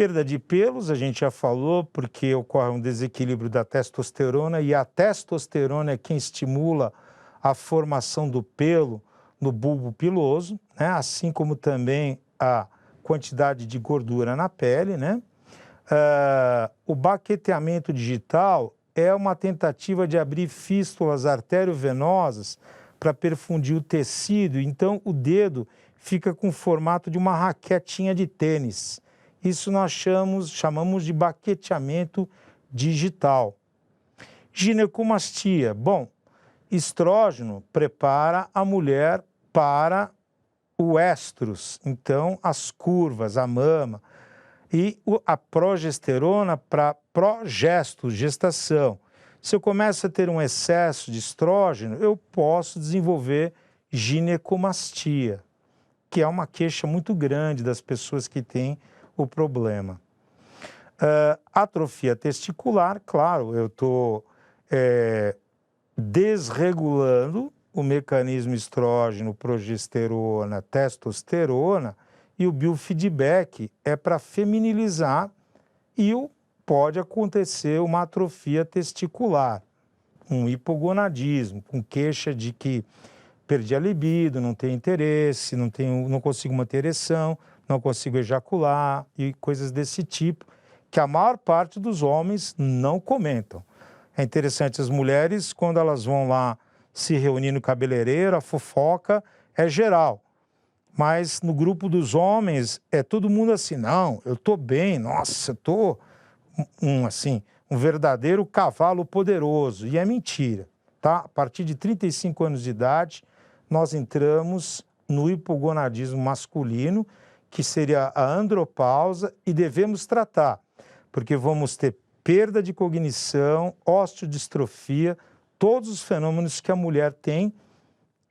Perda de pelos, a gente já falou, porque ocorre um desequilíbrio da testosterona e a testosterona é quem estimula a formação do pelo no bulbo piloso, né? Assim como também a quantidade de gordura na pele, né? O baqueteamento digital é uma tentativa de abrir fístulas arteriovenosas para perfundir o tecido, então o dedo fica com o formato de uma raquetinha de tênis. Isso nós chamamos de baqueteamento digital. Ginecomastia. Bom, estrógeno prepara a mulher para o estrus, então as curvas, a mama, e a progesterona para progesto, gestação. Se eu começo a ter um excesso de estrógeno, eu posso desenvolver ginecomastia, que é uma queixa muito grande das pessoas que têm o problema. Atrofia testicular, claro, eu estou desregulando o mecanismo estrógeno, progesterona, testosterona, e o biofeedback é para feminilizar e pode acontecer uma atrofia testicular, um hipogonadismo, com queixa de que perdi a libido, não tenho interesse, não consigo manter ereção, não consigo ejacular e coisas desse tipo, que a maior parte dos homens não comentam. É interessante, as mulheres, quando elas vão lá se reunir no cabeleireiro, a fofoca é geral. Mas no grupo dos homens é todo mundo assim, não, eu estou bem, nossa, eu estou um verdadeiro cavalo poderoso. E é mentira, tá? A partir de 35 anos de idade, nós entramos no hipogonadismo masculino, que seria a andropausa, e devemos tratar, porque vamos ter perda de cognição, osteodistrofia, todos os fenômenos que a mulher tem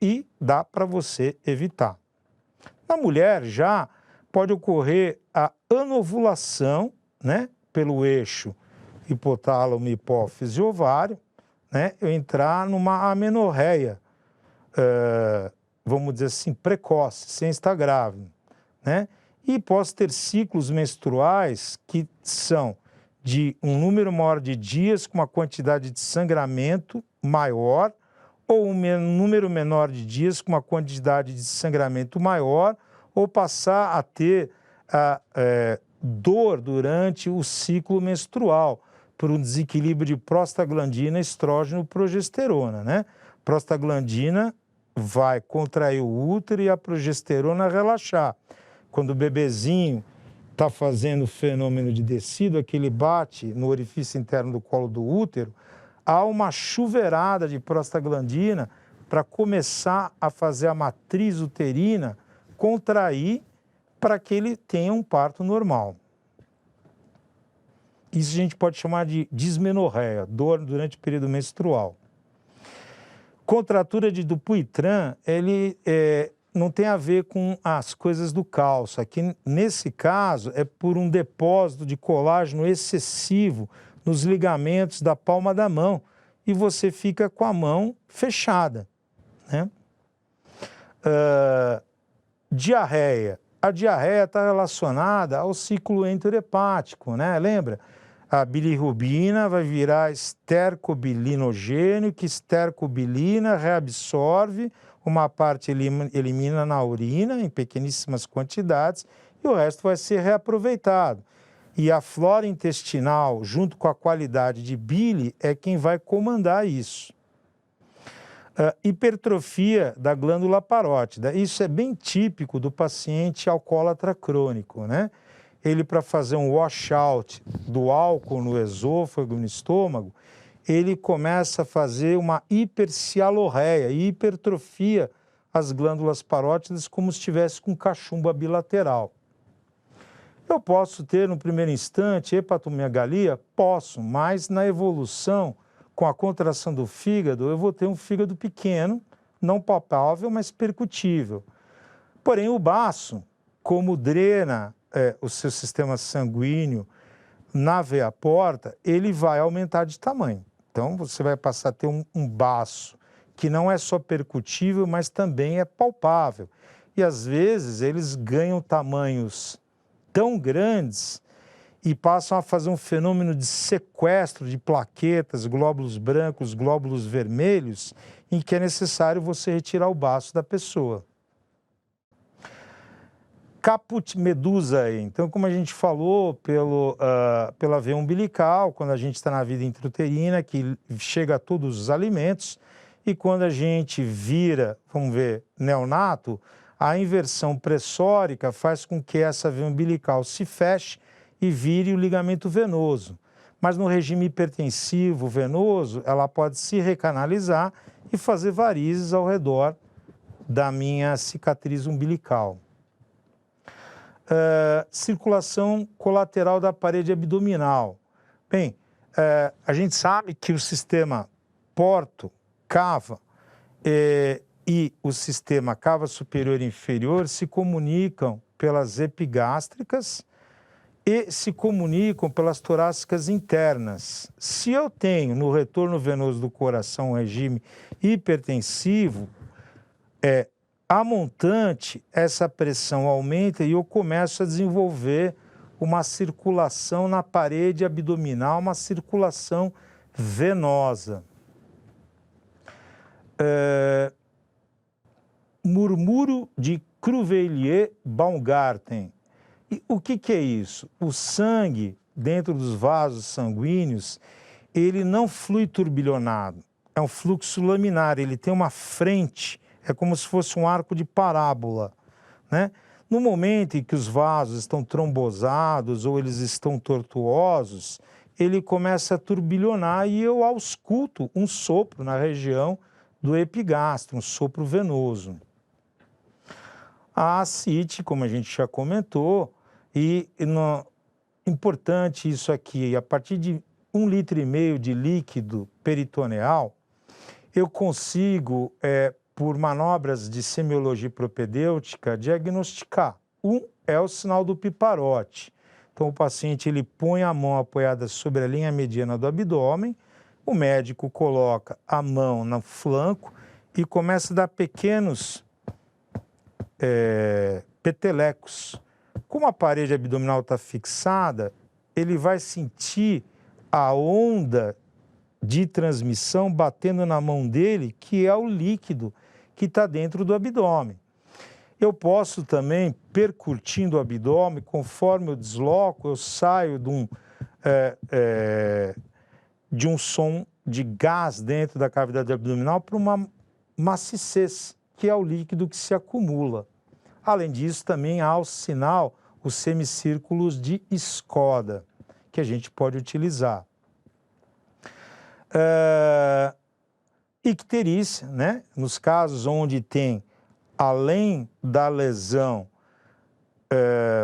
e dá para você evitar. Na mulher já pode ocorrer a anovulação, né, pelo eixo hipotálamo, hipófise e ovário, né, eu entrar numa amenorreia, vamos dizer assim, precoce, sem estar grávida, né? E posso ter ciclos menstruais que são de um número maior de dias com uma quantidade de sangramento maior ou um número menor de dias com uma quantidade de sangramento maior, ou passar a ter dor durante o ciclo menstrual, por um desequilíbrio de prostaglandina, estrógeno, progesterona, né? Prostaglandina vai contrair o útero e a progesterona relaxar. Quando o bebezinho está fazendo o fenômeno de descido, aquele bate no orifício interno do colo do útero, há uma chuveirada de prostaglandina para começar a fazer a matriz uterina contrair para que ele tenha um parto normal. Isso a gente pode chamar de dismenorreia, dor durante o período menstrual. Contratura de Dupuytren, ele não tem a ver com as coisas do cálcio. Aqui, nesse caso, é por um depósito de colágeno excessivo nos ligamentos da palma da mão e você fica com a mão fechada, né? Diarreia. A diarreia está relacionada ao ciclo enterohepático, né? Lembra? A bilirrubina vai virar estercobilinogênio, que estercobilina reabsorve, uma parte elimina na urina em pequeníssimas quantidades e o resto vai ser reaproveitado. E a flora intestinal, junto com a qualidade de bile, é quem vai comandar isso. Hipertrofia da glândula parótida. Isso é bem típico do paciente alcoólatra crônico, né? Ele, para fazer um washout do álcool no esôfago, no estômago, ele começa a fazer uma hipercialorreia, hipertrofia as glândulas parótidas como se estivesse com cachumba bilateral. Eu posso ter, no primeiro instante, hepatomegalia? Posso, mas na evolução, com a contração do fígado, eu vou ter um fígado pequeno, não palpável, mas percutível. Porém, o baço, como drena o seu sistema sanguíneo na veia porta, ele vai aumentar de tamanho. Então, você vai passar a ter um baço que não é só percutível, mas também é palpável. E, às vezes, eles ganham tamanhos tão grandes e passam a fazer um fenômeno de sequestro de plaquetas, glóbulos brancos, glóbulos vermelhos, em que é necessário você retirar o baço da pessoa. Caput medusae, então, como a gente falou, pela veia umbilical, quando a gente está na vida intrauterina, que chega a todos os alimentos, e quando a gente vira, vamos ver, neonato, a inversão pressórica faz com que essa veia umbilical se feche e vire o ligamento venoso. Mas no regime hipertensivo venoso, ela pode se recanalizar e fazer varizes ao redor da minha cicatriz umbilical. Circulação colateral da parede abdominal. Bem, a gente sabe que o sistema porto, cava e o sistema cava superior e inferior se comunicam pelas epigástricas e se comunicam pelas torácicas internas. Se eu tenho no retorno venoso do coração um regime hipertensivo, a montante, essa pressão aumenta e eu começo a desenvolver uma circulação na parede abdominal, uma circulação venosa. Murmúrio de Cruveilhier-Baumgarten. E o que é isso? O sangue dentro dos vasos sanguíneos, ele não flui turbilhonado, é um fluxo laminar, ele tem uma frente, é como se fosse um arco de parábola, né? No momento em que os vasos estão trombosados ou eles estão tortuosos, ele começa a turbilhonar e eu ausculto um sopro na região do epigastro, um sopro venoso. A ascite, como a gente já comentou, importante isso aqui, a partir de 1,5 litro de líquido peritoneal, eu consigo, por manobras de semiologia propedêutica, diagnosticar. Um é o sinal do piparote. Então, o paciente ele põe a mão apoiada sobre a linha mediana do abdômen, o médico coloca a mão no flanco e começa a dar pequenos petelecos. Como a parede abdominal está fixada, ele vai sentir a onda de transmissão batendo na mão dele, que é o líquido que está dentro do abdômen. Eu posso também, percutindo o abdômen, conforme eu desloco, eu saio de um som de gás dentro da cavidade abdominal para uma maciez, que é o líquido que se acumula. Além disso, também há o sinal, os semicírculos de Skoda, que a gente pode utilizar. Icterícia, né? Nos casos onde tem, além da lesão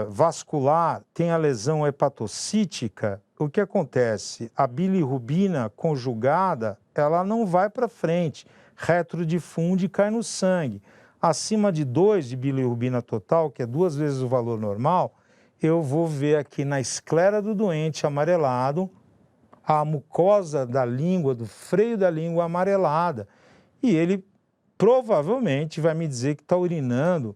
vascular, tem a lesão hepatocítica, o que acontece? A bilirrubina conjugada, ela não vai para frente, retrodifunde e cai no sangue. Acima de 2 de bilirrubina total, que é 2 vezes o valor normal, eu vou ver aqui na esclera do doente amarelado, a mucosa da língua, do freio da língua amarelada. E ele provavelmente vai me dizer que está urinando,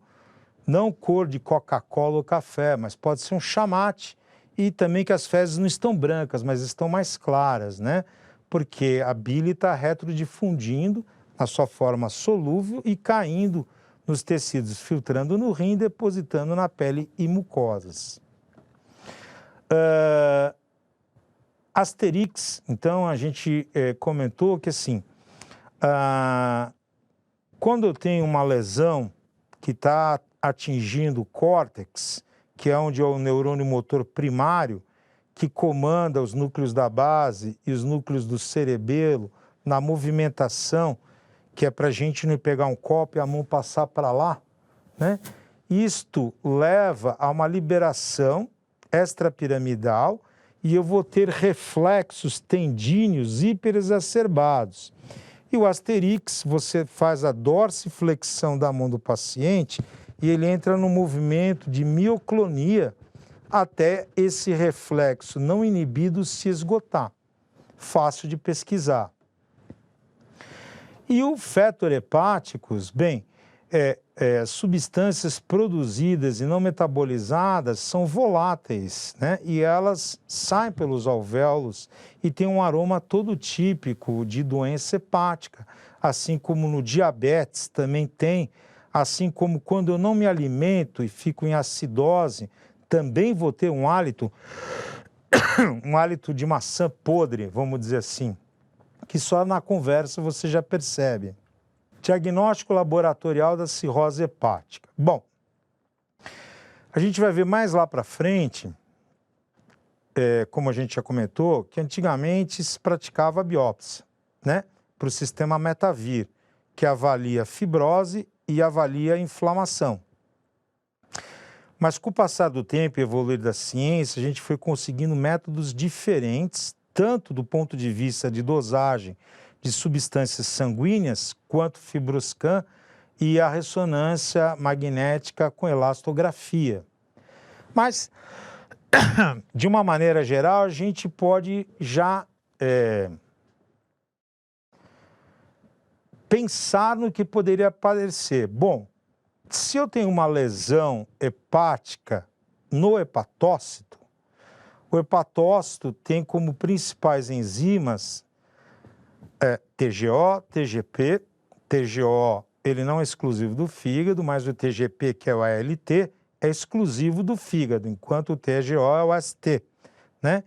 não cor de Coca-Cola ou café, mas pode ser um chamate. E também que as fezes não estão brancas, mas estão mais claras, né? Porque a bile está retrodifundindo na sua forma solúvel e caindo nos tecidos, filtrando no rim, depositando na pele e mucosas. Asterix, então a gente comentou que assim, quando eu tenho uma lesão que está atingindo o córtex, que é onde é o neurônio motor primário, que comanda os núcleos da base e os núcleos do cerebelo na movimentação, que é para a gente não pegar um copo e a mão passar para lá, né? Isto leva a uma liberação extrapiramidal e eu vou ter reflexos tendíneos hiperexacerbados. E o Asterix, você faz a dorsiflexão da mão do paciente e ele entra no movimento de mioclonia até esse reflexo não inibido se esgotar. Fácil de pesquisar. E o fetor hepáticos, bem, substâncias produzidas e não metabolizadas são voláteis, né? E elas saem pelos alvéolos e têm um aroma todo típico de doença hepática, assim como no diabetes também tem, assim como quando eu não me alimento e fico em acidose, também vou ter um hálito de maçã podre, vamos dizer assim, que só na conversa você já percebe. Diagnóstico laboratorial da cirrose hepática. Bom, a gente vai ver mais lá para frente, como a gente já comentou, que antigamente se praticava a biópsia, né? Para o sistema Metavir, que avalia fibrose e avalia inflamação. Mas com o passar do tempo e evoluir da ciência, a gente foi conseguindo métodos diferentes, tanto do ponto de vista de dosagem de substâncias sanguíneas, quanto fibroscan e a ressonância magnética com elastografia. Mas, de uma maneira geral, a gente pode já pensar no que poderia aparecer. Bom, se eu tenho uma lesão hepática no hepatócito, o hepatócito tem como principais enzimas TGO, TGP. TGO, ele não é exclusivo do fígado, mas o TGP, que é o ALT, é exclusivo do fígado, enquanto o TGO é o ST, né?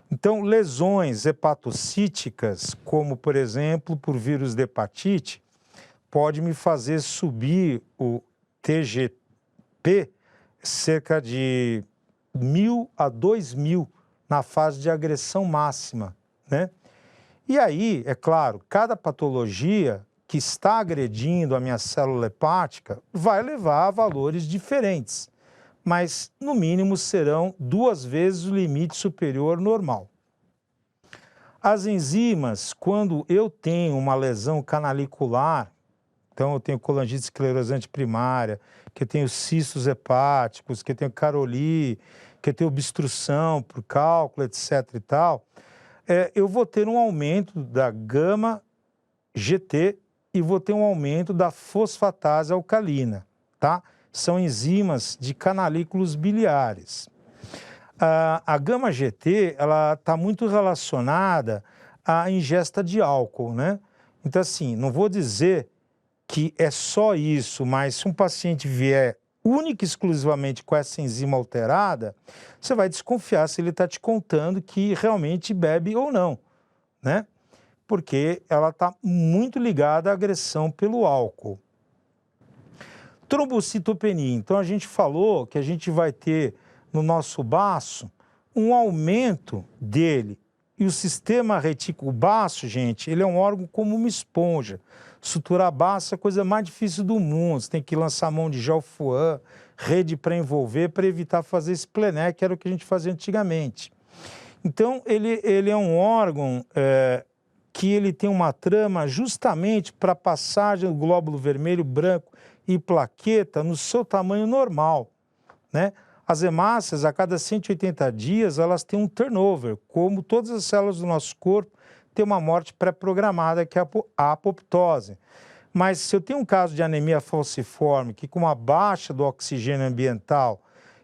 Então, lesões hepatocíticas, como, por exemplo, por vírus de hepatite, pode me fazer subir o TGP cerca de 1.000 a 2.000 na fase de agressão máxima, né? E aí, é claro, cada patologia que está agredindo a minha célula hepática vai levar a valores diferentes, mas no mínimo serão 2 vezes o limite superior normal. As enzimas, quando eu tenho uma lesão canalicular, então eu tenho colangite esclerosante primária, que eu tenho cistos hepáticos, que eu tenho caroli, que eu tenho obstrução por cálculo, etc. e tal, eu vou ter um aumento da gama-GT e vou ter um aumento da fosfatase alcalina, tá? São enzimas de canalículos biliares. A gama-GT, ela está muito relacionada à ingesta de álcool, né? Então, assim, não vou dizer que é só isso, mas se um paciente vier única e exclusivamente com essa enzima alterada, você vai desconfiar se ele está te contando que realmente bebe ou não, né? Porque ela está muito ligada à agressão pelo álcool. Trombocitopenia. Então, a gente falou que a gente vai ter no nosso baço um aumento dele. E o sistema retículo baço, gente, ele é um órgão como uma esponja. Suturar baço é a coisa mais difícil do mundo. Você tem que lançar mão de gel Fuan, rede para envolver, para evitar fazer esplené, que era o que a gente fazia antigamente. Então, ele é um órgão que ele tem uma trama justamente para a passagem do glóbulo vermelho, branco e plaqueta no seu tamanho normal, né? As hemácias, a cada 180 dias, elas têm um turnover, como todas as células do nosso corpo têm uma morte pré-programada, que é a apoptose. Mas se eu tenho um caso de anemia falciforme, que com uma baixa do oxigênio ambiental,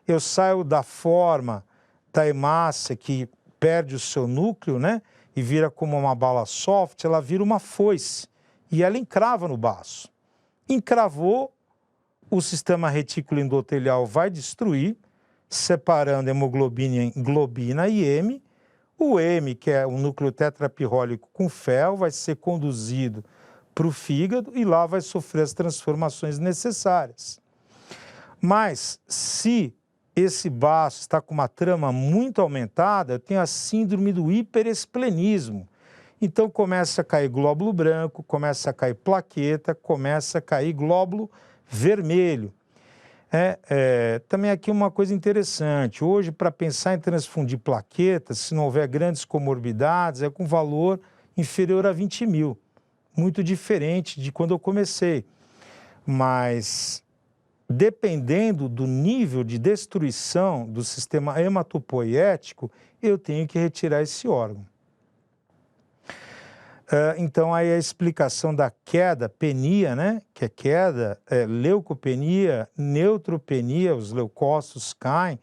eu saio da forma da hemácia que perde o seu núcleo, né, e vira como uma bala soft, ela vira uma foice e ela encrava no baço. Encravou, o sistema retículo endotelial vai destruir, separando hemoglobina em globina e M. O M, que é um núcleo tetrapirrólico com fel, vai ser conduzido para o fígado e lá vai sofrer as transformações necessárias. Mas se esse baço está com uma trama muito aumentada, eu tenho a síndrome do hiperesplenismo. Então começa a cair glóbulo branco, começa a cair plaqueta, começa a cair glóbulo vermelho. Também aqui uma coisa interessante, hoje para pensar em transfundir plaquetas, se não houver grandes comorbidades, é com valor inferior a 20.000, muito diferente de quando eu comecei, mas dependendo do nível de destruição do sistema hematopoético, eu tenho que retirar esse órgão. Então, aí a explicação da queda, penia, né, que é queda, leucopenia, neutropenia, os leucócitos caem,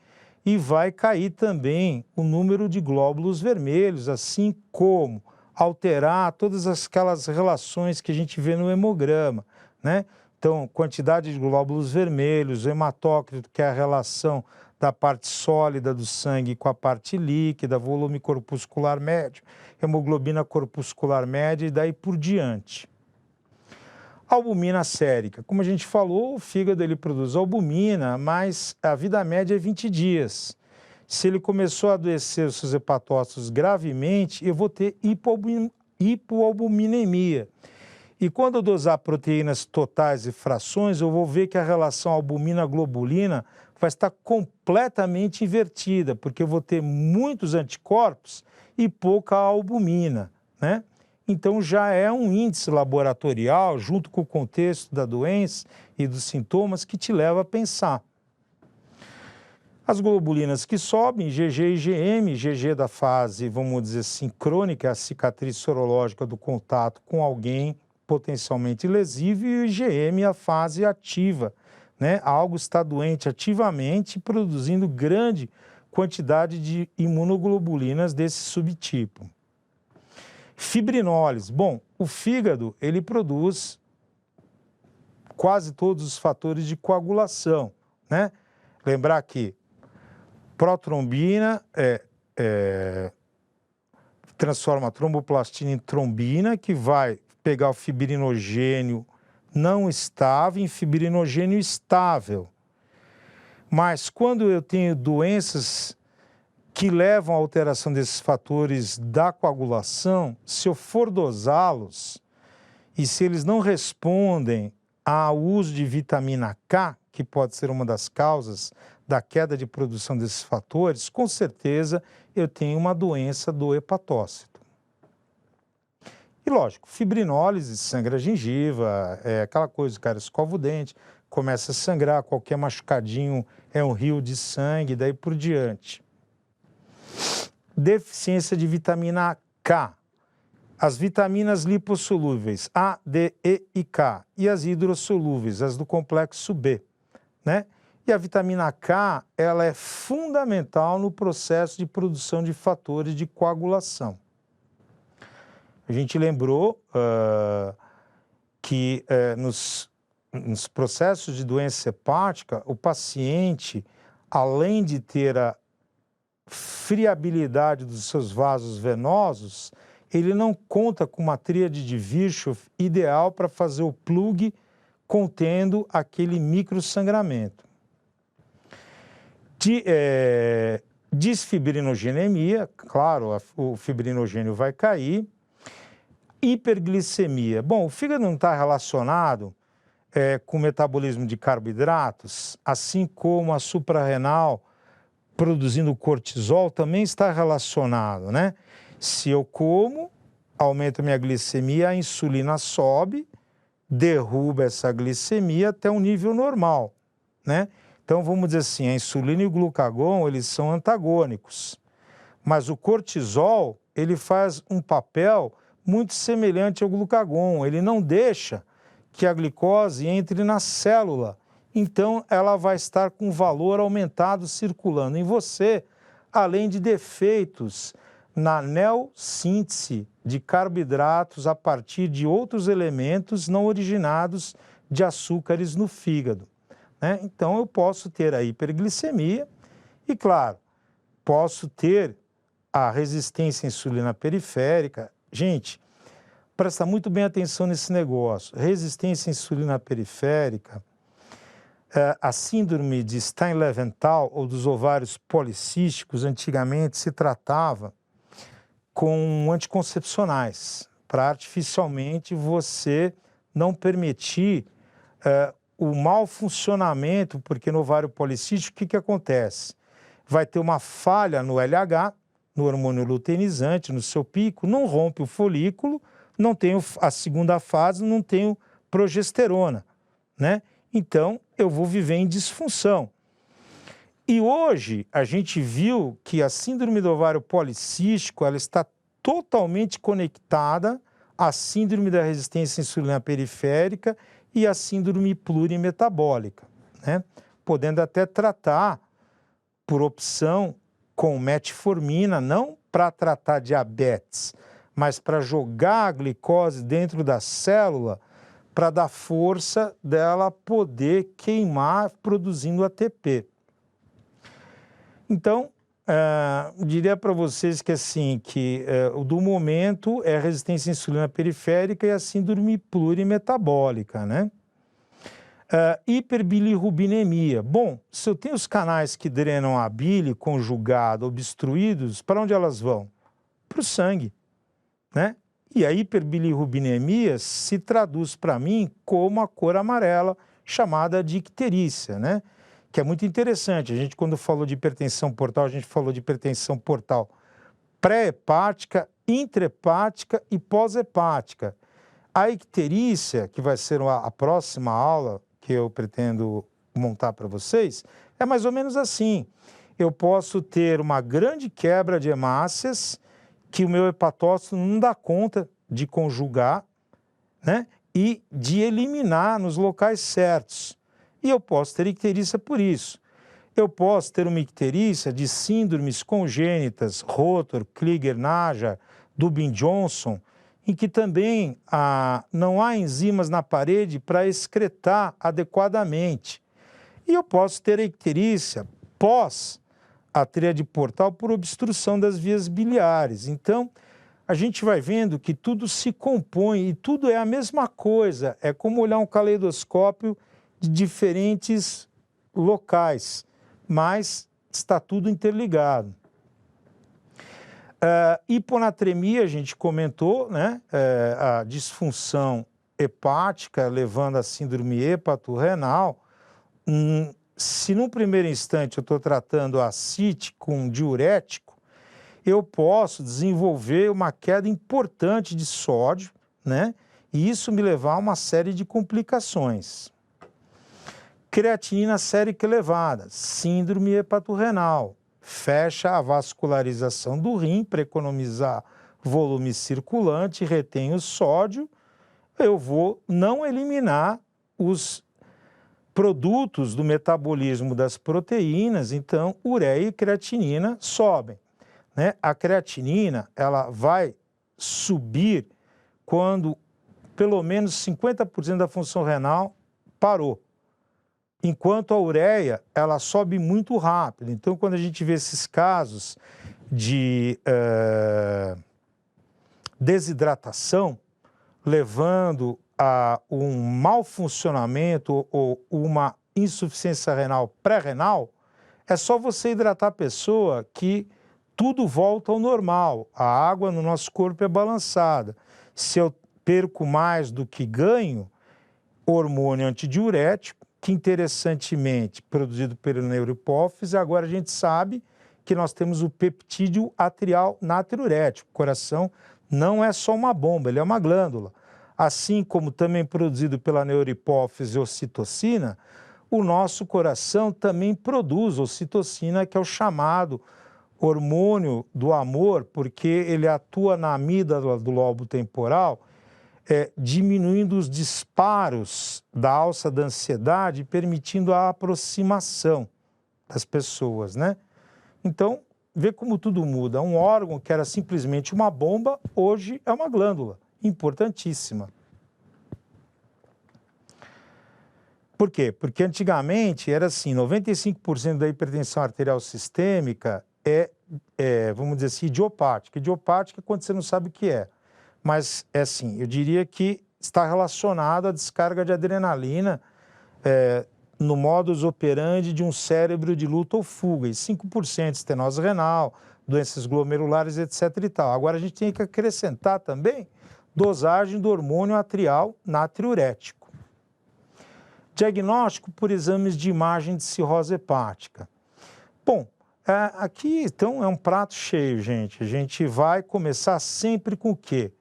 e vai cair também o número de glóbulos vermelhos, assim como alterar todas aquelas relações que a gente vê no hemograma, né? Então, quantidade de glóbulos vermelhos, o hematócrito, que é a relação da parte sólida do sangue com a parte líquida, volume corpuscular médio, hemoglobina corpuscular média e daí por diante. Albumina sérica. Como a gente falou, o fígado ele produz albumina, mas a vida média é 20 dias. Se ele começou a adoecer os seus hepatócitos gravemente, eu vou ter hipoalbuminemia. E quando eu dosar proteínas totais e frações, eu vou ver que a relação albumina-globulina vai estar completamente invertida, porque eu vou ter muitos anticorpos e pouca albumina, né? Então já é um índice laboratorial, junto com o contexto da doença e dos sintomas, que te leva a pensar. As globulinas que sobem, GG e GM, GG da fase, vamos dizer assim, crônica, a cicatriz sorológica do contato com alguém potencialmente lesivo, e o IgM, a fase ativa, né? Algo está doente ativamente, produzindo grande quantidade de imunoglobulinas desse subtipo. Fibrinólise. Bom, o fígado, ele produz quase todos os fatores de coagulação, né? Lembrar que protrombina transforma a tromboplastina em trombina, que vai pegar o fibrinogênio não estável em fibrinogênio estável. Mas quando eu tenho doenças que levam à alteração desses fatores da coagulação, se eu for dosá-los e se eles não respondem ao uso de vitamina K, que pode ser uma das causas da queda de produção desses fatores, com certeza eu tenho uma doença do hepatócito. E lógico, fibrinólise, sangra a gengiva, é aquela coisa, o cara escova o dente, começa a sangrar, qualquer machucadinho é um rio de sangue, daí por diante. Deficiência de vitamina K. As vitaminas lipossolúveis A, D, E e K e as hidrossolúveis, as do complexo B, né? E a vitamina K, ela é fundamental no processo de produção de fatores de coagulação. A gente lembrou que nos processos de doença hepática, o paciente, além de ter a friabilidade dos seus vasos venosos, ele não conta com uma tríade de Virchow ideal para fazer o plug contendo aquele microsangramento. Disfibrinogenemia, claro, o fibrinogênio vai cair. Hiperglicemia. Bom, o fígado não está relacionado com o metabolismo de carboidratos, assim como a suprarrenal produzindo cortisol também está relacionado, né? Se eu como, aumenta minha glicemia, a insulina sobe, derruba essa glicemia até um nível normal, né? Então, vamos dizer assim, a insulina e o glucagon, eles são antagônicos, mas o cortisol, ele faz um papel muito semelhante ao glucagon, ele não deixa que a glicose entre na célula, então ela vai estar com valor aumentado circulando em você, além de defeitos na neossíntese de carboidratos a partir de outros elementos não originados de açúcares no fígado, né? Então eu posso ter a hiperglicemia e, claro, posso ter a resistência à insulina periférica. Gente, presta muito bem atenção nesse negócio. Resistência à insulina periférica, a síndrome de Stein-Leventhal ou dos ovários policísticos, antigamente se tratava com anticoncepcionais, para artificialmente você não permitir o mau funcionamento, porque no ovário policístico o que acontece? Vai ter uma falha no LH, no hormônio luteinizante, no seu pico, não rompe o folículo, não tem a segunda fase, não tenho progesterona, né? Então, eu vou viver em disfunção. E hoje, a gente viu que a síndrome do ovário policístico, ela está totalmente conectada a síndrome da resistência à insulina periférica e a síndrome plurimetabólica, né? Podendo até tratar, por opção, com metformina, não para tratar diabetes, mas para jogar a glicose dentro da célula, para dar força dela poder queimar produzindo ATP. Então, diria para vocês que assim, o do momento é a resistência à insulina periférica e a síndrome plurimetabólica, né? Hiperbilirrubinemia. Bom, se eu tenho os canais que drenam a bile conjugada obstruídos, para onde elas vão? Para o sangue, né? E a hiperbilirrubinemia se traduz para mim como a cor amarela, chamada de icterícia, né? Que é muito interessante. A gente, quando falou de hipertensão portal, a gente falou de hipertensão portal pré-hepática, intrahepática e pós-hepática. A icterícia, que vai ser a próxima aula que eu pretendo montar para vocês, é mais ou menos assim. Eu posso ter uma grande quebra de hemácias que o meu hepatócito não dá conta de conjugar, né? E de eliminar nos locais certos. E eu posso ter icterícia por isso. Eu posso ter uma icterícia de síndromes congênitas, Rotor, Kliger-Naja, Dubin-Johnson, em que também não há enzimas na parede para excretar adequadamente. E eu posso ter a icterícia pós a tríade portal por obstrução das vias biliares. Então, a gente vai vendo que tudo se compõe e tudo é a mesma coisa. É como olhar um caleidoscópio de diferentes locais, mas está tudo interligado. Hiponatremia, a gente comentou, né? A disfunção hepática levando à síndrome hepatorrenal. Se num primeiro instante eu estou tratando a ascite com diurético, eu posso desenvolver uma queda importante de sódio, né? E isso me levar a uma série de complicações. Creatinina sérica elevada, síndrome hepatorrenal. Fecha a vascularização do rim para economizar volume circulante, retém o sódio. Eu vou não eliminar os produtos do metabolismo das proteínas, então ureia e creatinina sobem, né? A creatinina, ela vai subir quando pelo menos 50% da função renal parou. Enquanto a ureia, ela sobe muito rápido. Então, quando a gente vê esses casos de desidratação, levando a um mau funcionamento ou uma insuficiência renal pré-renal, é só você hidratar a pessoa que tudo volta ao normal. A água no nosso corpo é balançada. Se eu perco mais do que ganho, hormônio antidiurético, que interessantemente produzido pela neurohipófise, agora a gente sabe que nós temos o peptídeo atrial natriurético. O coração não é só uma bomba, ele é uma glândula. Assim como também produzido pela neurohipófise ocitocina, o nosso coração também produz ocitocina, que é o chamado hormônio do amor, porque ele atua na amígdala do lobo temporal, diminuindo os disparos da alça da ansiedade, permitindo a aproximação das pessoas, né? Então, vê como tudo muda. Um órgão que era simplesmente uma bomba, hoje é uma glândula, importantíssima. Por quê? Porque antigamente era assim, 95% da hipertensão arterial sistêmica vamos dizer assim, idiopática. Idiopática é quando você não sabe o que é. Mas, é assim, eu diria que está relacionado à descarga de adrenalina no modus operandi de um cérebro de luta ou fuga, e 5% de estenose renal, doenças glomerulares, etc. e tal. Agora, a gente tem que acrescentar também dosagem do hormônio atrial natriurético. Diagnóstico por exames de imagem de cirrose hepática. Bom, aqui, então, é um prato cheio, gente. A gente vai começar sempre com o quê?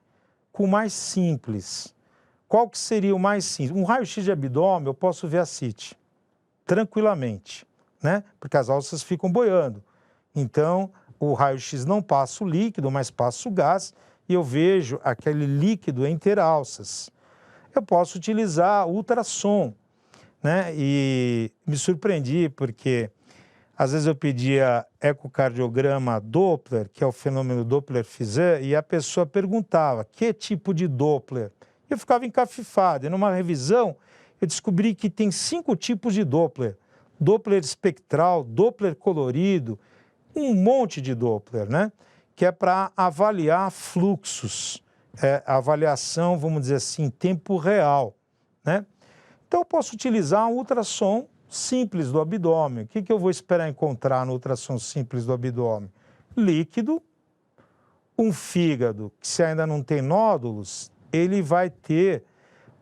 Com o mais simples. Qual que seria o mais simples? Um raio-x de abdômen, eu posso ver ascite, tranquilamente, né? Porque as alças ficam boiando. Então, o raio-x não passa o líquido, mas passa o gás, e eu vejo aquele líquido interalças. Eu posso utilizar ultrassom, né? E me surpreendi porque às vezes eu pedia ecocardiograma Doppler, que é o fenômeno Doppler-Fizeau, e a pessoa perguntava que tipo de Doppler. Eu ficava encafifado. E numa revisão eu descobri que tem 5 tipos de Doppler. Doppler espectral, Doppler colorido, um monte de Doppler, né? Que é para avaliar fluxos, avaliação, vamos dizer assim, em tempo real, né? Então eu posso utilizar um ultrassom simples do abdômen. O que eu vou esperar encontrar no ultrassom simples do abdômen? Líquido, um fígado que, se ainda não tem nódulos, ele vai ter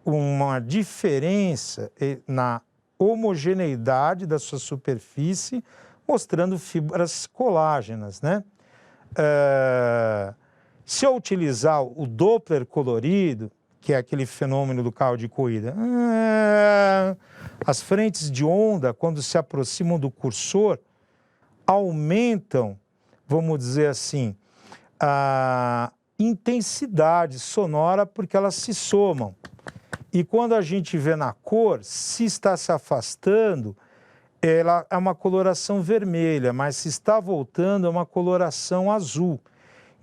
uma diferença na homogeneidade da sua superfície, mostrando fibras colágenas, né? Se eu utilizar o Doppler colorido, que é aquele fenômeno do carro de corrida, as frentes de onda, quando se aproximam do cursor, aumentam, vamos dizer assim, a intensidade sonora porque elas se somam. E quando a gente vê na cor, se está se afastando, ela é uma coloração vermelha, mas se está voltando, é uma coloração azul.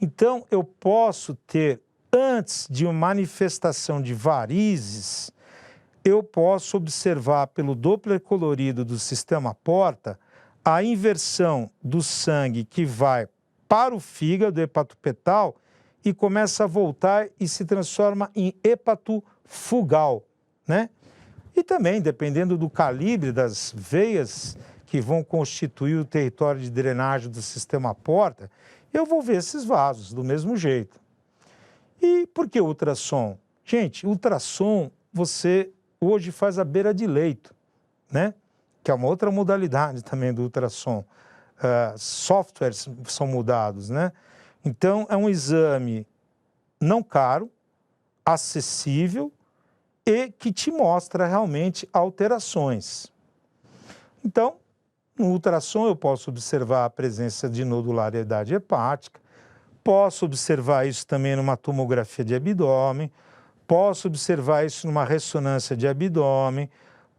Então, eu posso ter, antes de uma manifestação de varizes, eu posso observar pelo Doppler colorido do sistema porta a inversão do sangue que vai para o fígado hepatopetal e começa a voltar e se transforma em hepatofugal, né? E também, dependendo do calibre das veias que vão constituir o território de drenagem do sistema porta, eu vou ver esses vasos do mesmo jeito. E por que ultrassom? Gente, ultrassom você hoje faz à beira de leito, né? Que é uma outra modalidade também do ultrassom. Softwares são mudados, né? Então, é um exame não caro, acessível e que te mostra realmente alterações. Então, no ultrassom eu posso observar a presença de nodulariedade hepática, posso observar isso também numa tomografia de abdômen, posso observar isso numa ressonância de abdômen,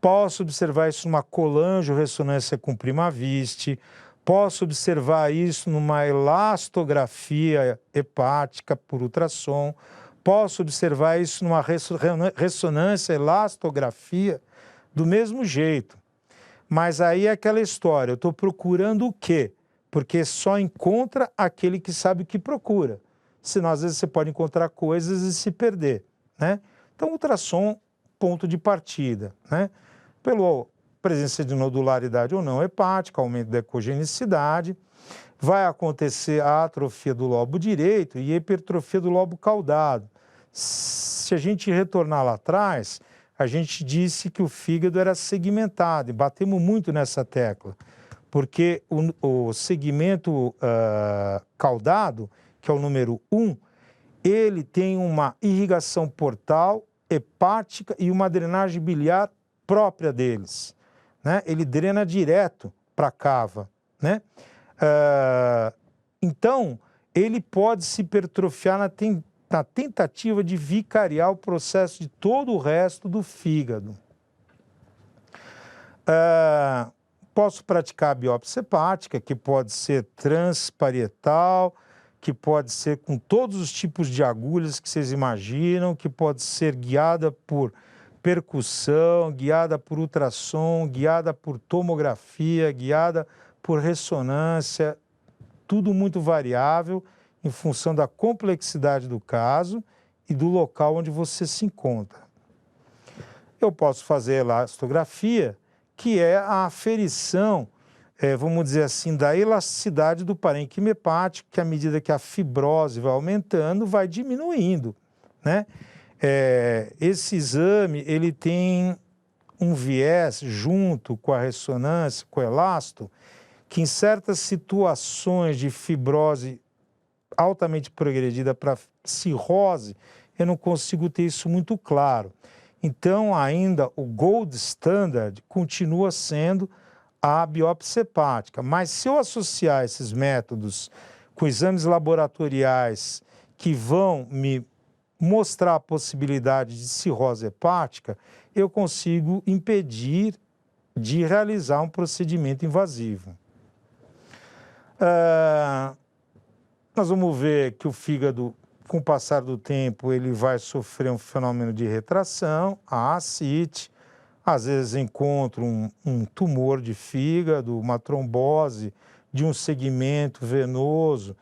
posso observar isso numa colangio-ressonância com primaviste, posso observar isso numa elastografia hepática por ultrassom, posso observar isso numa ressonância elastografia do mesmo jeito. Mas aí é aquela história, eu estou procurando o quê? Porque só encontra aquele que sabe o que procura. Senão, às vezes, você pode encontrar coisas e se perder, né? Então, ultrassom, ponto de partida, né? Pela presença de nodularidade ou não hepática, aumento da ecogenicidade, vai acontecer a atrofia do lobo direito e a hipertrofia do lobo caudado. Se a gente retornar lá atrás, a gente disse que o fígado era segmentado, e batemos muito nessa tecla, porque o segmento caudado, que é o número 1, ele tem uma irrigação portal, hepática e uma drenagem biliar própria deles, né? Ele drena direto para a cava, né? Então, ele pode se hipertrofiar na tentativa de vicariar o processo de todo o resto do fígado. Posso praticar a biópsia hepática, que pode ser transparietal, que pode ser com todos os tipos de agulhas que vocês imaginam, que pode ser guiada por percussão, guiada por ultrassom, guiada por tomografia, guiada por ressonância, tudo muito variável em função da complexidade do caso e do local onde você se encontra. Eu posso fazer elastografia, que é a aferição, vamos dizer assim, da elasticidade do parênquima hepático, que à medida que a fibrose vai aumentando, vai diminuindo, né? Esse exame, ele tem um viés junto com a ressonância, com o elasto, que em certas situações de fibrose altamente progredida para cirrose, eu não consigo ter isso muito claro. Então, ainda o gold standard continua sendo a biópsia hepática. Mas se eu associar esses métodos com exames laboratoriais que vão me mostrar a possibilidade de cirrose hepática, eu consigo impedir de realizar um procedimento invasivo. Nós vamos ver que o fígado, com o passar do tempo, ele vai sofrer um fenômeno de retração, a ascite, às vezes encontra um tumor de fígado, uma trombose de um segmento venoso,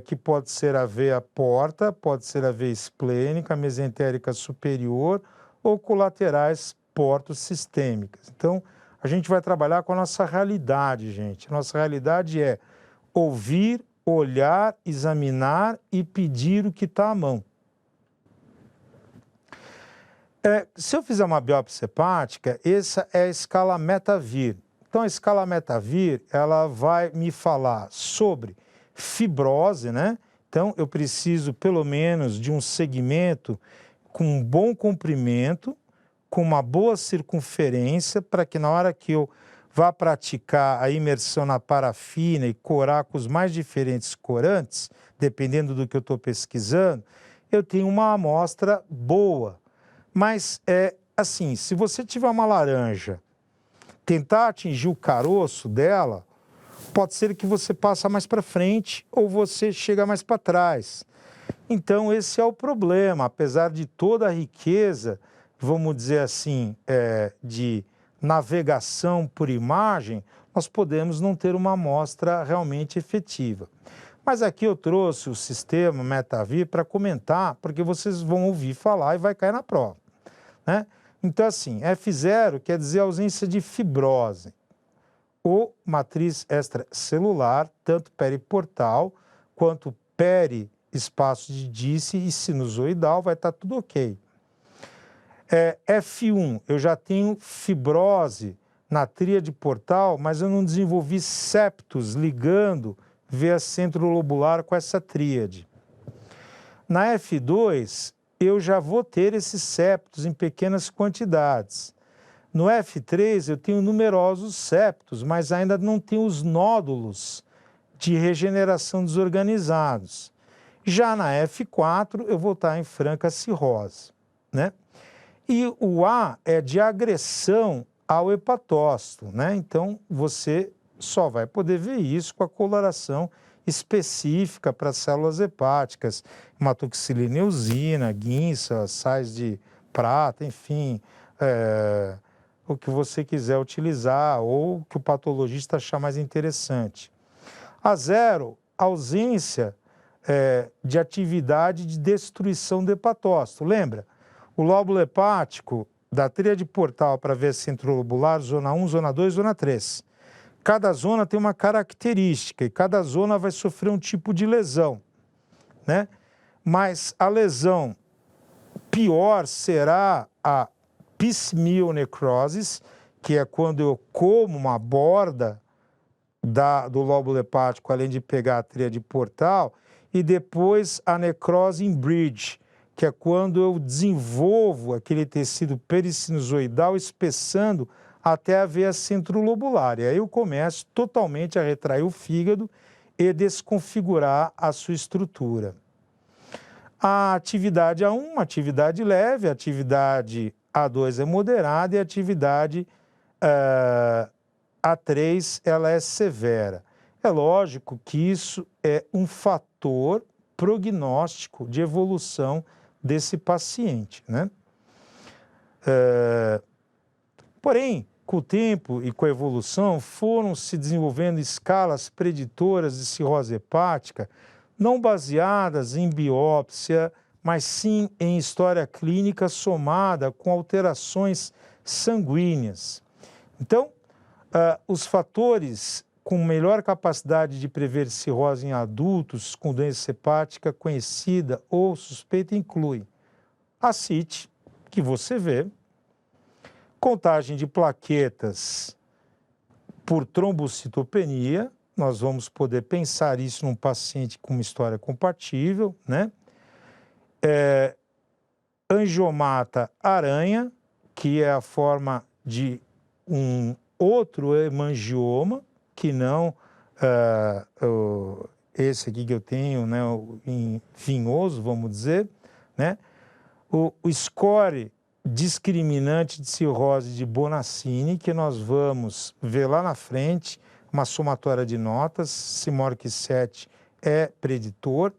que pode ser a veia porta, pode ser a veia esplênica, mesentérica superior ou colaterais portosistêmicas. Então, a gente vai trabalhar com a nossa realidade, gente. A nossa realidade é ouvir, olhar, examinar e pedir o que está à mão. Se eu fizer uma biópsia hepática, essa é a escala META-VIR. Então, a escala META-VIR, ela vai me falar sobre fibrose, né? Então, eu preciso, pelo menos, de um segmento com um bom comprimento, com uma boa circunferência, para que na hora que eu vá praticar a imersão na parafina e corar com os mais diferentes corantes, dependendo do que eu estou pesquisando, eu tenho uma amostra boa. Mas, assim, se você tiver uma laranja, tentar atingir o caroço dela, pode ser que você passe mais para frente ou você chega mais para trás. Então, esse é o problema. Apesar de toda a riqueza, vamos dizer assim, de navegação por imagem, nós podemos não ter uma amostra realmente efetiva. Mas aqui eu trouxe o sistema META-VIR para comentar, porque vocês vão ouvir falar e vai cair na prova, né? Então, assim, F0 quer dizer ausência de fibrose ou matriz extracelular, tanto periportal quanto peri-espaço de Disse e sinusoidal, vai estar tudo ok. F1, eu já tenho fibrose na tríade portal, mas eu não desenvolvi septos ligando veia centrolobular com essa tríade. Na F2, eu já vou ter esses septos em pequenas quantidades. No F3, eu tenho numerosos septos, mas ainda não tenho os nódulos de regeneração desorganizados. Já na F4, eu vou estar em franca cirrose, né? E o A é de agressão ao hepatócito, né? Então, você só vai poder ver isso com a coloração específica para células hepáticas, hematoxilina eosina, guinça, sais de prata, enfim, o que você quiser utilizar ou que o patologista achar mais interessante. A0, ausência de atividade de destruição do hepatócito. Lembra? O lóbulo hepático, da tríade portal para veia centrolobular, zona 1, zona 2, zona 3. Cada zona tem uma característica e cada zona vai sofrer um tipo de lesão, né? Mas a lesão pior será a piecemeal necrosis, que é quando eu como uma borda do lóbulo hepático, além de pegar a tríade portal, e depois a necrose in bridge, que é quando eu desenvolvo aquele tecido perisinusoidal espessando até a veia centrolobular. E aí eu começo totalmente a retrair o fígado e desconfigurar a sua estrutura. A atividade A1, uma atividade leve, a atividade A2 é moderada e a atividade A3 ela é severa. É lógico que isso é um fator prognóstico de evolução desse paciente, né? Porém, com o tempo e com a evolução, foram se desenvolvendo escalas preditoras de cirrose hepática, não baseadas em biópsia, mas sim em história clínica somada com alterações sanguíneas. Então, os fatores com melhor capacidade de prever cirrose em adultos com doença hepática conhecida ou suspeita incluem ascite, que você vê, contagem de plaquetas por trombocitopenia, nós vamos poder pensar isso num paciente com uma história compatível, né? Angiomata aranha, que é a forma de um outro hemangioma, que não esse aqui que eu tenho, né, em vinhoso, vamos dizer, né? O score discriminante de cirrose de Bonaccini, que nós vamos ver lá na frente, uma somatória de notas, se maior que 7 é preditor,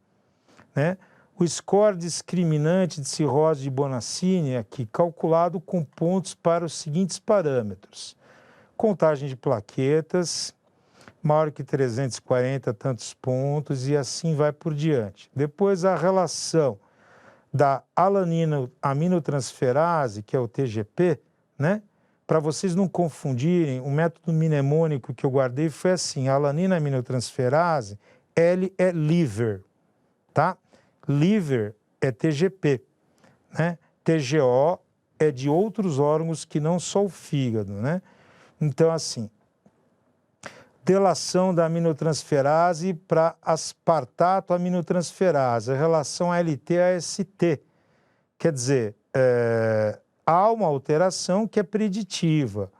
né? O score discriminante de cirrose de Bonaccini, aqui calculado com pontos para os seguintes parâmetros: contagem de plaquetas, maior que 340 tantos pontos, e assim vai por diante. Depois a relação da alanina-aminotransferase, que é o TGP, né? Para vocês não confundirem, o método mnemônico que eu guardei foi assim: alanina-aminotransferase, L é liver, tá? Liver é TGP, né? TGO é de outros órgãos que não só o fígado, né? Então, assim, delação da aminotransferase para aspartato aminotransferase, a relação ALT-AST. Quer dizer, há uma alteração que é preditiva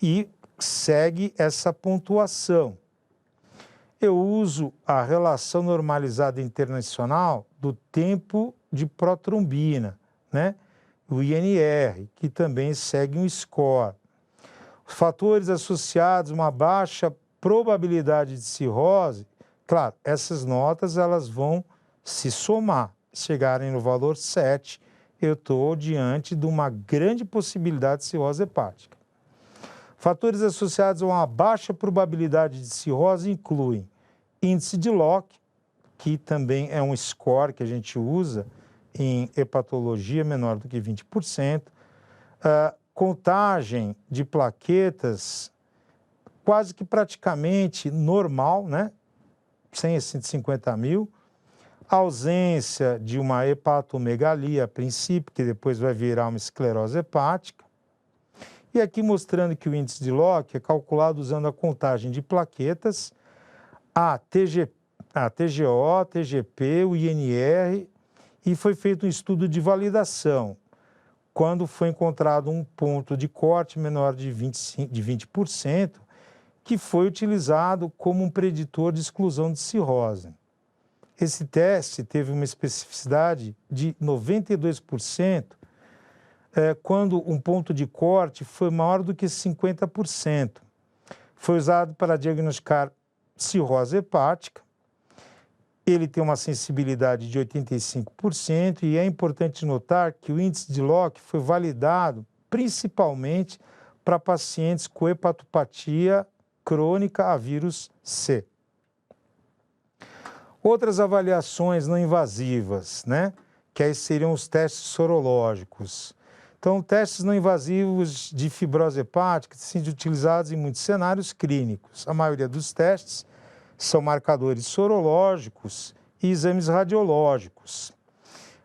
e segue essa pontuação. Eu uso a relação normalizada internacional do tempo de protrombina, né? O INR, que também segue um score. Os fatores associados a uma baixa probabilidade de cirrose, claro, essas notas elas vão se somar, chegarem no valor 7, eu estou diante de uma grande possibilidade de cirrose hepática. Fatores associados a uma baixa probabilidade de cirrose incluem índice de Locke, que também é um score que a gente usa em hepatologia menor do que 20%, contagem de plaquetas quase que praticamente normal, né? 100 a 150 mil, ausência de uma hepatomegalia a princípio, que depois vai virar uma esclerose hepática. E aqui mostrando que o índice de Locke é calculado usando a contagem de plaquetas, a TGO, TGP, o INR, e foi feito um estudo de validação, quando foi encontrado um ponto de corte menor de 20%, que foi utilizado como um preditor de exclusão de cirrose. Esse teste teve uma especificidade de 92%, quando um ponto de corte foi maior do que 50%. Foi usado para diagnosticar cirrose hepática. Ele tem uma sensibilidade de 85% e é importante notar que o índice de Locke foi validado principalmente para pacientes com hepatopatia crônica a vírus C. Outras avaliações não invasivas, né? Que aí seriam os testes sorológicos. Então, testes não invasivos de fibrose hepática são utilizados em muitos cenários clínicos. A maioria dos testes são marcadores sorológicos e exames radiológicos.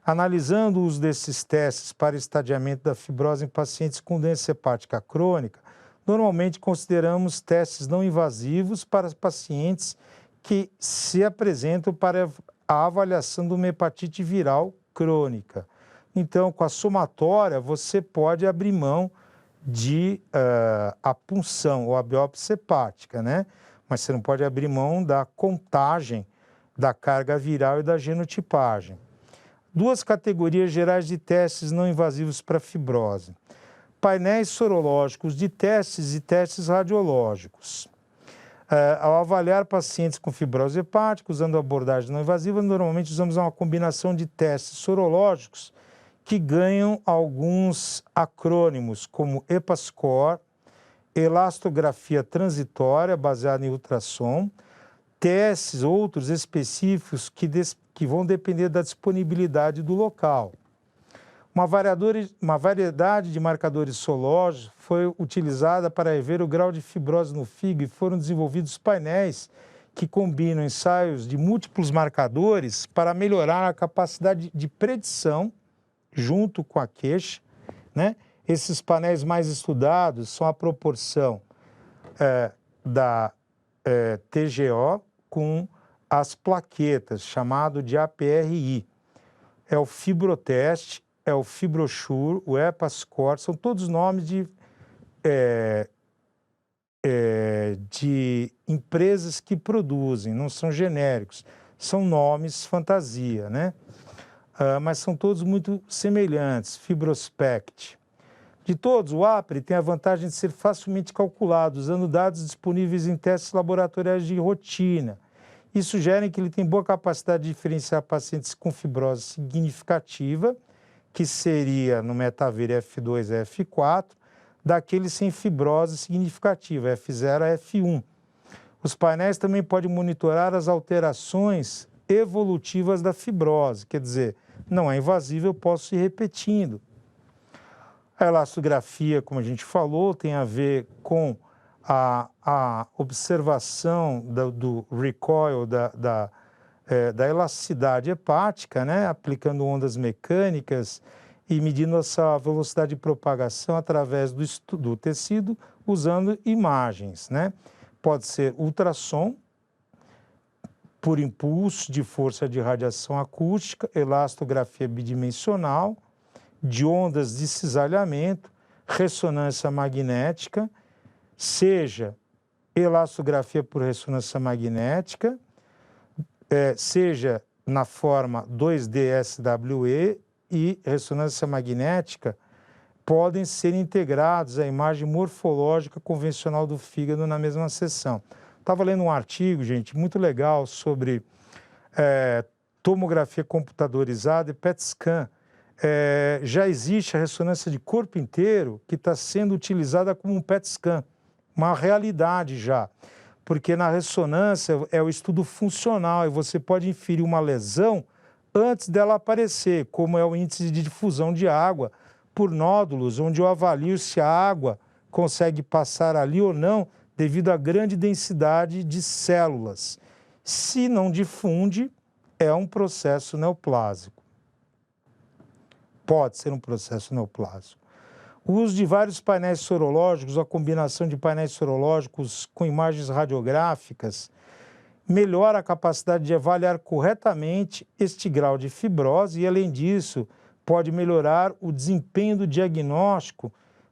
Analisando o uso desses testes para estadiamento da fibrose em pacientes com doença hepática crônica, normalmente consideramos testes não invasivos para pacientes que se apresentam para a avaliação de uma hepatite viral crônica. Então, com a somatória, você pode abrir mão de a punção ou a biópsia hepática, né? Mas você não pode abrir mão da contagem da carga viral e da genotipagem. Duas categorias gerais de testes não invasivos para fibrose: painéis sorológicos de testes e testes radiológicos. Ao avaliar pacientes com fibrose hepática, usando abordagem não invasiva, normalmente usamos uma combinação de testes sorológicos que ganham alguns acrônimos, como EPA-score, elastografia transitória, baseada em ultrassom, testes outros específicos que vão depender da disponibilidade do local. Uma variedade de marcadores sorológicos foi utilizada para rever o grau de fibrose no fígado e foram desenvolvidos painéis que combinam ensaios de múltiplos marcadores para melhorar a capacidade de predição junto com a queixa, né? Esses painéis mais estudados são a proporção da TGO com as plaquetas, chamado de APRI. É o Fibroteste, é o Fibrosure, o EPA-score, são todos nomes de empresas que produzem, não são genéricos. são nomes fantasia, né? Mas são todos muito semelhantes. Fibrospect. De todos, o APRE tem a vantagem de ser facilmente calculado, usando dados disponíveis em testes laboratoriais de rotina. Isso sugere que ele tem boa capacidade de diferenciar pacientes com fibrose significativa, que seria no Metavir F2 e F4, daqueles sem fibrose significativa, F0 a F1. Os painéis também podem monitorar as alterações evolutivas da fibrose, quer dizer, não é invasivo, eu posso ir repetindo. A elastografia, como a gente falou, tem a ver com a observação do recoil, da elasticidade hepática, né? Aplicando ondas mecânicas e medindo essa velocidade de propagação através do tecido, usando imagens, né? Pode ser ultrassom, por impulso de força de radiação acústica, elastografia bidimensional, de ondas de cisalhamento, ressonância magnética, seja elastografia por ressonância magnética, seja na forma 2D SWE e ressonância magnética, podem ser integrados à imagem morfológica convencional do fígado na mesma sessão. Estava lendo um artigo, gente, muito legal sobre tomografia computadorizada e PET scan. Já existe a ressonância de corpo inteiro que está sendo utilizada como um PET scan, uma realidade já, porque na ressonância é o estudo funcional e você pode inferir uma lesão antes dela aparecer, como é o índice de difusão de água por nódulos, onde eu avalio se a água consegue passar ali ou não, devido à grande densidade de células. Se não difunde, é um processo neoplásico. Pode ser um processo neoplásico. O uso de vários painéis sorológicos, a combinação de painéis sorológicos com imagens radiográficas, melhora a capacidade de avaliar corretamente este grau de fibrose e, além disso, pode melhorar o desempenho do diagnóstico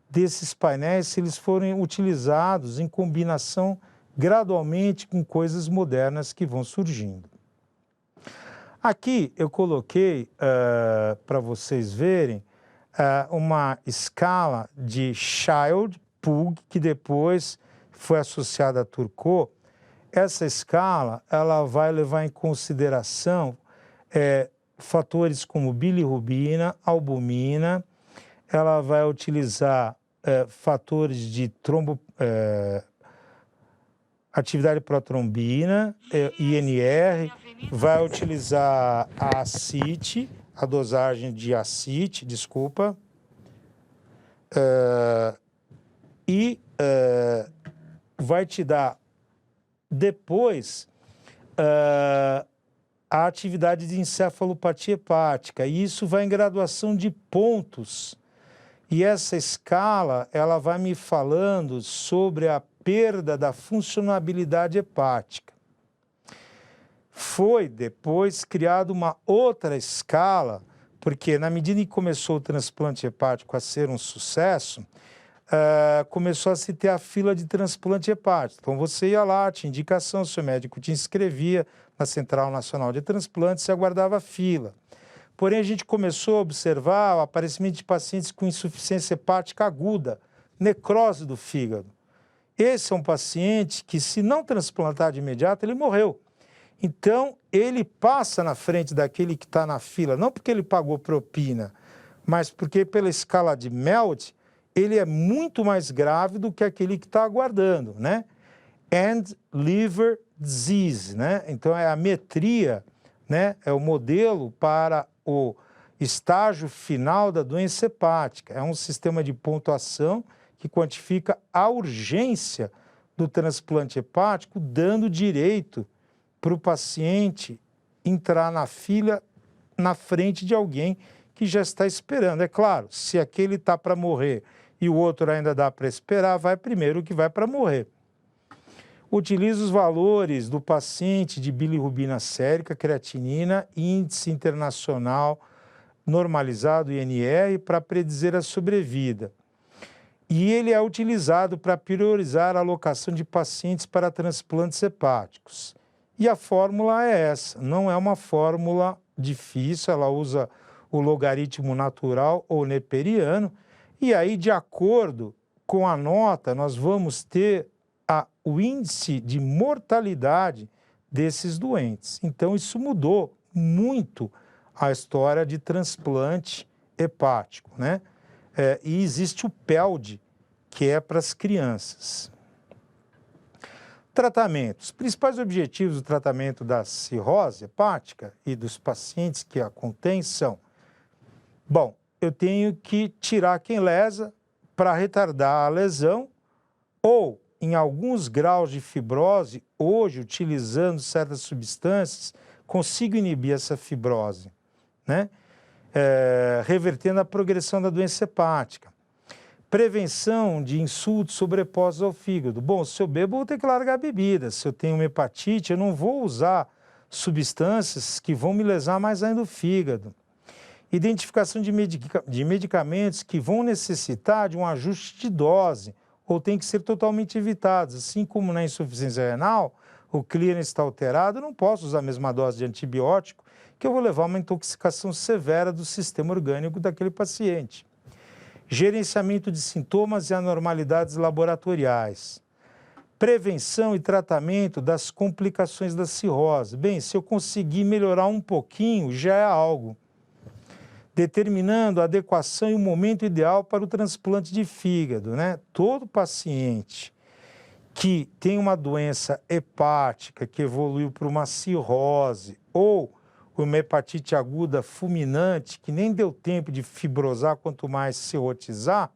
desses painéis se eles forem utilizados em combinação gradualmente com coisas modernas que vão surgindo. Aqui eu coloquei, para vocês verem, uma escala de Child-Pugh, que depois foi associada a Turcot. Essa escala ela vai levar em consideração fatores como bilirrubina, albumina, ela vai utilizar fatores de atividade protrombina, INR, vai utilizar a ACIT, a dosagem de ACIT, desculpa, e vai te dar depois a atividade de encefalopatia hepática, e isso vai em graduação de pontos. E essa escala, ela vai me falando sobre a perda da funcionabilidade hepática. Foi depois criada uma outra escala, porque na medida em que começou o transplante hepático a ser um sucesso, começou a se ter a fila de transplante hepático. Então você ia lá, tinha indicação, seu médico te inscrevia na Central Nacional de Transplantes e aguardava a fila. Porém, a gente começou a observar o aparecimento de pacientes com insuficiência hepática aguda, necrose do fígado. Esse é um paciente que, se não transplantar de imediato, ele morreu. Então, ele passa na frente daquele que está na fila, não porque ele pagou propina, mas porque pela escala de MELD, ele é muito mais grave do que aquele que está aguardando, né? End liver disease, né? Então, é a metria, né? É o modelo para o estágio final da doença hepática. É um sistema de pontuação que quantifica a urgência do transplante hepático, dando direito para o paciente entrar na fila na frente de alguém que já está esperando. É claro, se aquele está para morrer e o outro ainda dá para esperar, vai primeiro o que vai para morrer. Utiliza os valores do paciente de bilirrubina sérica, creatinina, índice internacional normalizado, INR, para predizer a sobrevida. E ele é utilizado para priorizar a alocação de pacientes para transplantes hepáticos. E a fórmula é essa, não é uma fórmula difícil, ela usa o logaritmo natural ou neperiano, e aí, de acordo com a nota, nós vamos ter o índice de mortalidade desses doentes. Então, isso mudou muito a história de transplante hepático, né? E existe o PELD, que é para as crianças. Tratamento. Os principais objetivos do tratamento da cirrose hepática e dos pacientes que a contêm são: bom, eu tenho que tirar quem lesa para retardar a lesão, ou, em alguns graus de fibrose, hoje, utilizando certas substâncias, consigo inibir essa fibrose, né? Revertendo a progressão da doença hepática. Prevenção de insultos sobrepostos ao fígado. Bom, se eu bebo, eu vou ter que largar a bebida. Se eu tenho uma hepatite, eu não vou usar substâncias que vão me lesar mais ainda o fígado. Identificação de medicamentos que vão necessitar de um ajuste de dose ou tem que ser totalmente evitados. Assim como na insuficiência renal, o clearance está alterado, eu não posso usar a mesma dose de antibiótico, que eu vou levar a uma intoxicação severa do sistema orgânico daquele paciente. Gerenciamento de sintomas e anormalidades laboratoriais. Prevenção e tratamento das complicações da cirrose. Bem, se eu conseguir melhorar um pouquinho, já é algo. Determinando a adequação e o momento ideal para o transplante de fígado, né? Todo paciente que tem uma doença hepática que evoluiu para uma cirrose ou uma hepatite aguda fulminante, que nem deu tempo de fibrosar, quanto mais cirrotizar,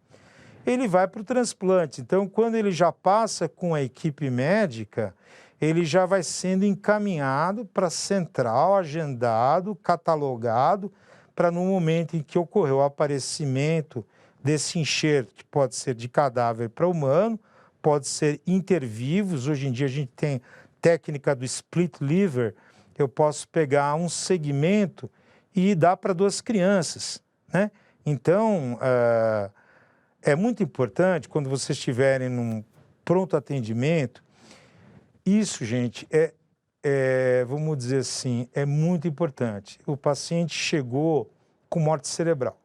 ele vai para o transplante. Então, quando ele já passa com a equipe médica, ele já vai sendo encaminhado para a central, agendado, catalogado, para no momento em que ocorreu o aparecimento desse enxerto, que pode ser de cadáver para humano, pode ser intervivos. Hoje em dia a gente tem técnica do split liver. Eu posso pegar um segmento e dar para 2 crianças, né? Então, é muito importante, quando vocês estiverem num pronto atendimento, isso, gente, vamos dizer assim, é muito importante. O paciente chegou com morte cerebral.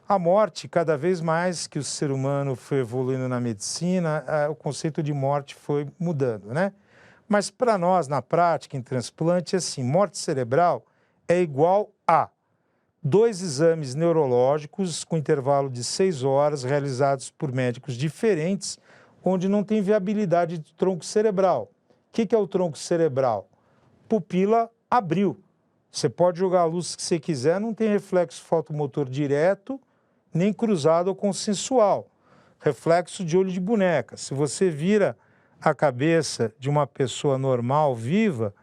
A morte, cada vez mais que o ser humano foi evoluindo na medicina, o conceito de morte foi mudando, né? Mas para nós, na prática, em transplante, assim, morte cerebral é igual a 2 exames neurológicos com intervalo de 6 horas, realizados por médicos diferentes, onde não tem viabilidade do tronco cerebral. O que é o tronco cerebral? Pupila abriu. Você pode jogar a luz que você quiser, não tem reflexo fotomotor direto, nem cruzado ou consensual. Reflexo de olho de boneca. Se você vira a cabeça de uma pessoa normal, viva,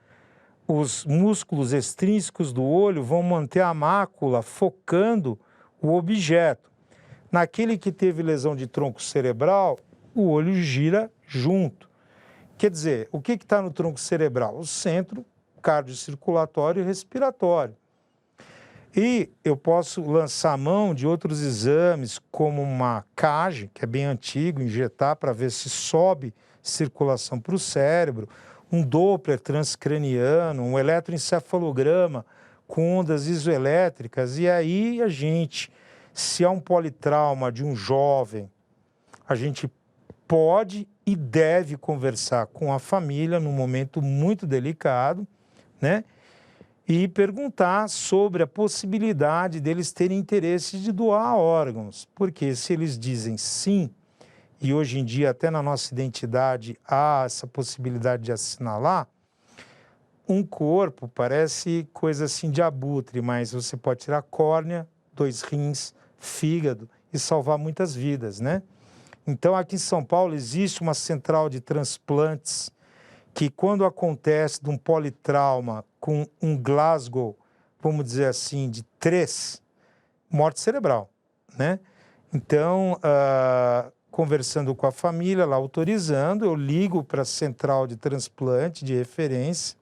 os músculos extrínsecos do olho vão manter a mácula focando o objeto. Naquele que teve lesão de tronco cerebral, o olho gira junto. Quer dizer, o que está no tronco cerebral? O centro cardiocirculatório e respiratório. E eu posso lançar a mão de outros exames, como uma CAG, que é bem antigo, injetar para ver se sobe circulação para o cérebro, um Doppler transcraniano, um eletroencefalograma com ondas isoelétricas. E aí a gente, se há um politrauma de um jovem, a gente pode e deve conversar com a família num momento muito delicado, né? E perguntar sobre a possibilidade deles terem interesse de doar órgãos. Porque se eles dizem sim, e hoje em dia até na nossa identidade há essa possibilidade de assinalar, um corpo parece coisa assim de abutre, mas você pode tirar córnea, 2 rins, fígado e salvar muitas vidas, né? Então aqui em São Paulo existe uma central de transplantes que, quando acontece de um politrauma com um Glasgow, vamos dizer assim, de 3, morte cerebral, né? Então, conversando com a família, lá autorizando, eu ligo para a central de transplante de referência,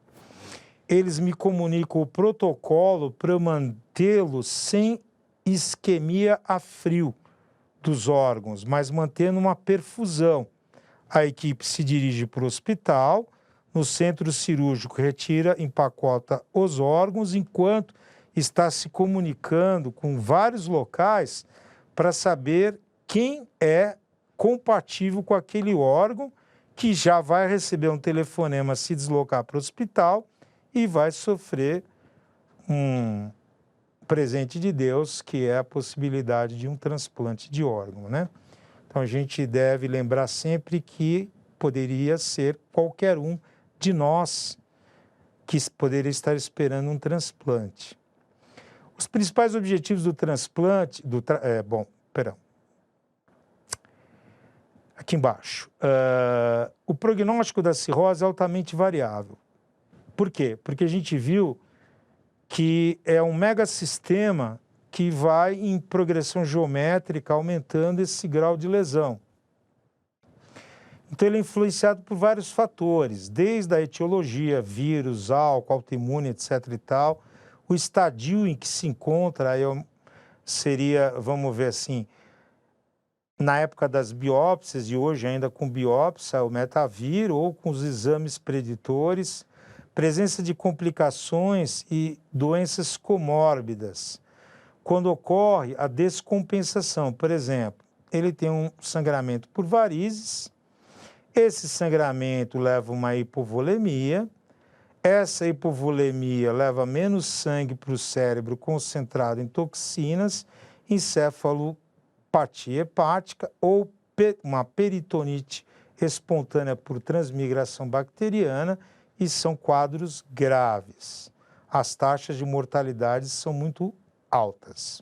eles me comunicam o protocolo para mantê-lo sem isquemia a frio dos órgãos, mas mantendo uma perfusão. A equipe se dirige para o hospital. no centro cirúrgico, retira, empacota os órgãos, enquanto está se comunicando com vários locais para saber quem é compatível com aquele órgão, que já vai receber um telefonema, se deslocar para o hospital e vai sofrer um presente de Deus, que é a possibilidade de um transplante de órgão, né? Então a gente deve lembrar sempre que poderia ser qualquer um de nós que poderia estar esperando um transplante. Os principais objetivos do transplante, aqui embaixo. O prognóstico da cirrose é altamente variável. Por quê? Porque a gente viu que é um megassistema que vai em progressão geométrica aumentando esse grau de lesão. Então ele é influenciado por vários fatores, desde a etiologia, vírus, álcool, autoimune, etc. e tal, o estadio em que se encontra, aí seria, vamos ver assim, na época das biópsias e hoje ainda com biópsia, o metavir ou com os exames preditores, presença de complicações e doenças comórbidas. Quando ocorre a descompensação, por exemplo, ele tem um sangramento por varizes, esse sangramento leva a uma hipovolemia, essa hipovolemia leva menos sangue para o cérebro concentrado em toxinas, encefalopatia hepática ou uma peritonite espontânea por transmigração bacteriana, e são quadros graves. As taxas de mortalidade são muito altas.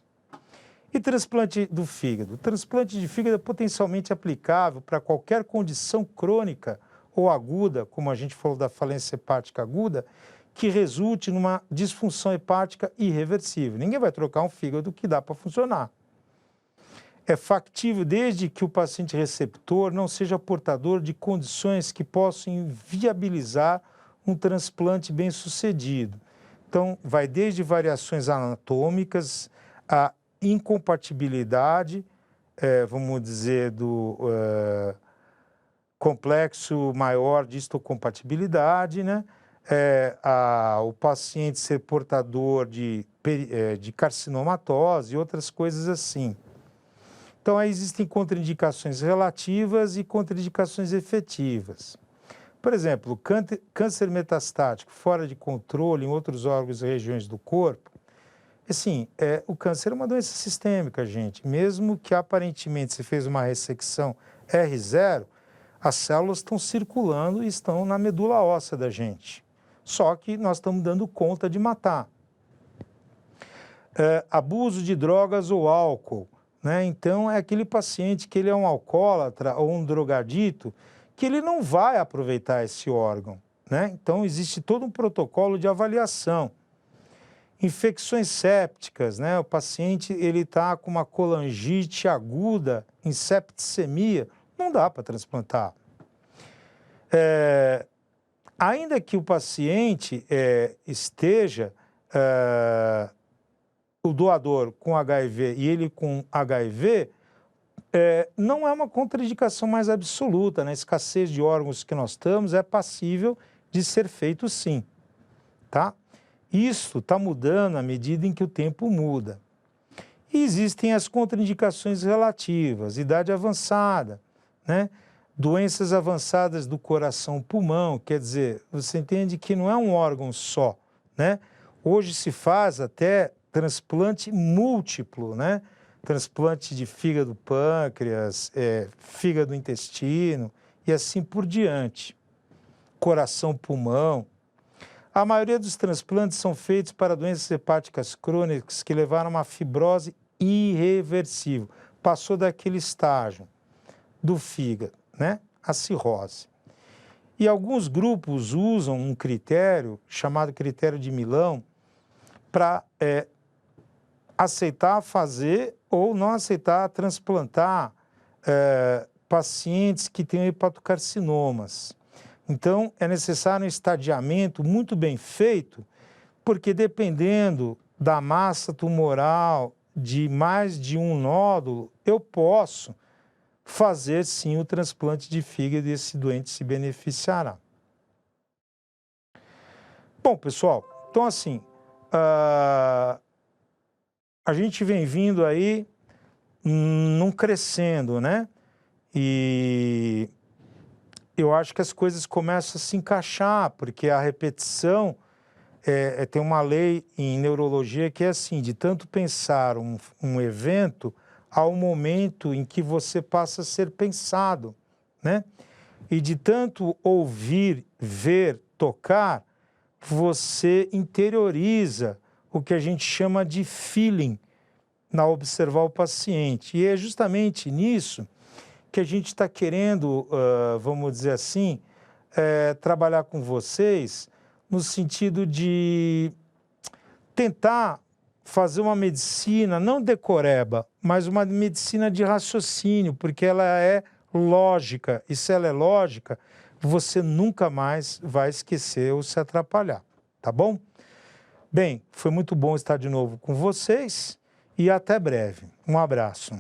E transplante do fígado? O transplante de fígado é potencialmente aplicável para qualquer condição crônica ou aguda, como a gente falou da falência hepática aguda, que resulte numa disfunção hepática irreversível. Ninguém vai trocar um fígado que dá para funcionar. É factível desde que o paciente receptor não seja portador de condições que possam viabilizar um transplante bem-sucedido. Então, vai desde variações anatômicas, a incompatibilidade, vamos dizer, do complexo maior de histocompatibilidade, né? O paciente ser portador de carcinomatose e outras coisas assim. Então, aí existem contraindicações relativas e contraindicações efetivas. Por exemplo, câncer metastático fora de controle em outros órgãos e regiões do corpo. Assim, o câncer é uma doença sistêmica, gente. Mesmo que aparentemente se fez uma ressecção R0, as células estão circulando e estão na medula óssea da gente. Só que nós estamos dando conta de matar. Abuso de drogas ou álcool, né? Então, é aquele paciente que ele é um alcoólatra ou um drogadito, que ele não vai aproveitar esse órgão, né? Então, existe todo um protocolo de avaliação. Infecções sépticas, né? O paciente ele está com uma colangite aguda em septicemia, não dá para transplantar. Ainda que o paciente esteja, o doador com HIV e ele com HIV, não é uma contraindicação mais absoluta, na escassez de órgãos que nós estamos, é passível de ser feito sim, tá? Isso está mudando à medida em que o tempo muda. E existem as contraindicações relativas, idade avançada, né? Doenças avançadas do coração-pulmão, quer dizer, você entende que não é um órgão só, né? Hoje se faz até transplante múltiplo, né? Transplante de fígado, pâncreas, fígado, intestino e assim por diante. Coração, pulmão. A maioria dos transplantes são feitos para doenças hepáticas crônicas que levaram a uma fibrose irreversível. Passou daquele estágio do fígado, né? A cirrose. E alguns grupos usam um critério chamado critério de Milão para aceitar fazer ou não aceitar transplantar pacientes que têm hepatocarcinomas. Então, é necessário um estadiamento muito bem feito, porque dependendo da massa tumoral de mais de um nódulo, eu posso fazer sim o transplante de fígado e esse doente se beneficiará. Bom, pessoal, então assim, a gente vem vindo aí num crescendo, né? E eu acho que as coisas começam a se encaixar, porque a repetição tem uma lei em neurologia que é assim, de tanto pensar um evento ao momento em que você passa a ser pensado, né? E de tanto ouvir, ver, tocar, você interioriza o que a gente chama de feeling na observar o paciente. E é justamente nisso que a gente está querendo, vamos dizer assim, trabalhar com vocês no sentido de tentar fazer uma medicina, não decoreba, mas uma medicina de raciocínio, porque ela é lógica. E se ela é lógica, você nunca mais vai esquecer ou se atrapalhar, tá bom? Bem, foi muito bom estar de novo com vocês e até breve. Um abraço.